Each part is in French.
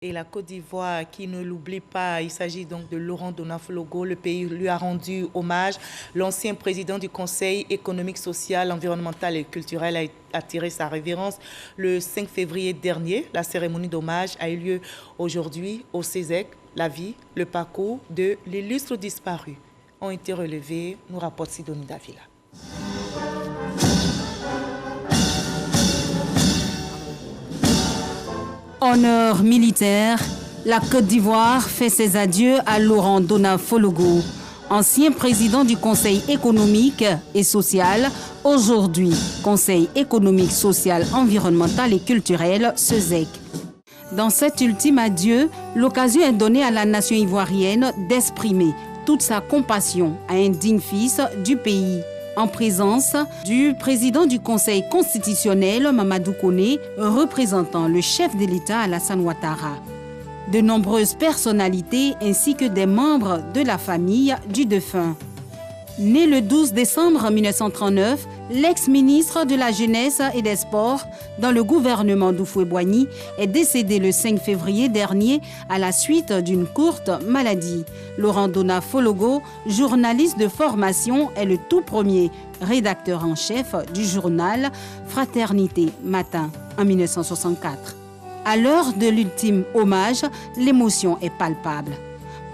Et la Côte d'Ivoire, qui ne l'oublie pas, il s'agit donc de Laurent Donafologo. Le pays lui a rendu hommage. L'ancien président du Conseil économique, social, environnemental et culturel a attiré sa révérence le 5 février dernier. La cérémonie d'hommage a eu lieu aujourd'hui au CESEC. La vie, le parcours de l'illustre disparu ont été relevés, nous rapporte Sidonie Davila. Honneur militaire, la Côte d'Ivoire fait ses adieux à Laurent Donafologo, ancien président du Conseil économique et social, aujourd'hui Conseil économique, social, environnemental et culturel, CESEC. Dans cet ultime adieu, l'occasion est donnée à la nation ivoirienne d'exprimer toute sa compassion à un digne fils du pays, en présence du président du Conseil constitutionnel, Mamadou Koné, représentant le chef de l'État, Alassane Ouattara. De nombreuses personnalités ainsi que des membres de la famille du défunt. Né le 12 décembre 1939, l'ex-ministre de la Jeunesse et des Sports dans le gouvernement d'Houphouët-Boigny est décédé le 5 février dernier à la suite d'une courte maladie. Laurent Donafologo, journaliste de formation, est le tout premier rédacteur en chef du journal Fraternité Matin en 1964. À l'heure de l'ultime hommage, l'émotion est palpable.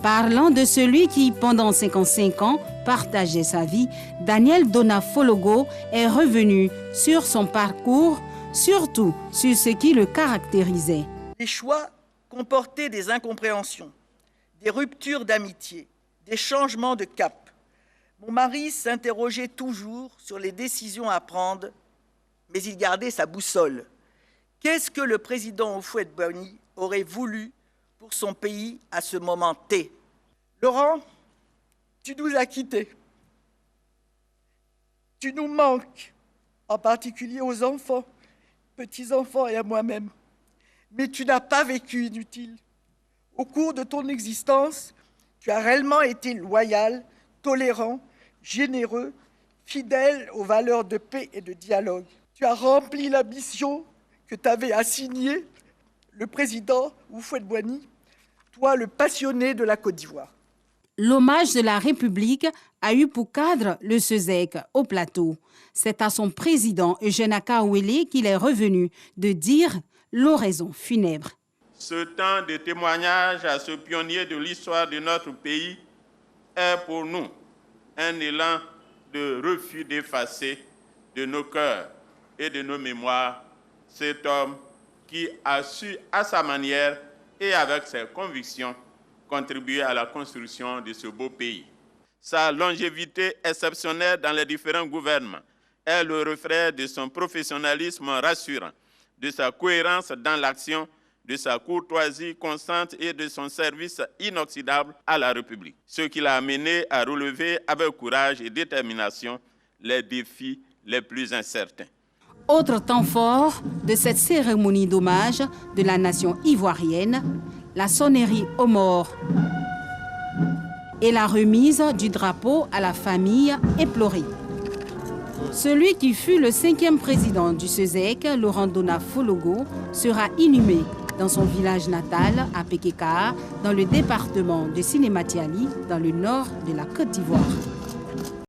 Parlant de celui qui, pendant 55 ans, partageait sa vie, Daniel Donafologo est revenu sur son parcours, surtout sur ce qui le caractérisait. Les choix comportaient des incompréhensions, des ruptures d'amitié, des changements de cap. Mon mari s'interrogeait toujours sur les décisions à prendre, mais il gardait sa boussole. Qu'est-ce que le président Houphouët-Boigny aurait voulu pour son pays à ce moment T? Laurent, tu nous as quittés. Tu nous manques, en particulier aux enfants, petits-enfants et à moi-même. Mais tu n'as pas vécu inutile. Au cours de ton existence, tu as réellement été loyal, tolérant, généreux, fidèle aux valeurs de paix et de dialogue. Tu as rempli la mission que t'avait assignée le président Houphouët-Boigny, toi le passionné de la Côte d'Ivoire. L'hommage de la République a eu pour cadre le CESEC au plateau. C'est à son président Eugène Akaouélé qu'il est revenu de dire l'oraison funèbre. Ce temps de témoignage à ce pionnier de l'histoire de notre pays est pour nous un élan de refus d'effacer de nos cœurs et de nos mémoires cet homme qui a su, à sa manière et avec ses convictions, contribuer à la construction de ce beau pays. Sa longévité exceptionnelle dans les différents gouvernements est le reflet de son professionnalisme rassurant, de sa cohérence dans l'action, de sa courtoisie constante et de son service inoxydable à la République, ce qui l'a amené à relever avec courage et détermination les défis les plus incertains. Autre temps fort de cette cérémonie d'hommage de la nation ivoirienne, la sonnerie aux morts et la remise du drapeau à la famille éplorée. Celui qui fut le 5e président du CESEC, Laurent Donafologo, sera inhumé dans son village natal à Pékéka, dans le département de Sinématiali, dans le nord de la Côte d'Ivoire.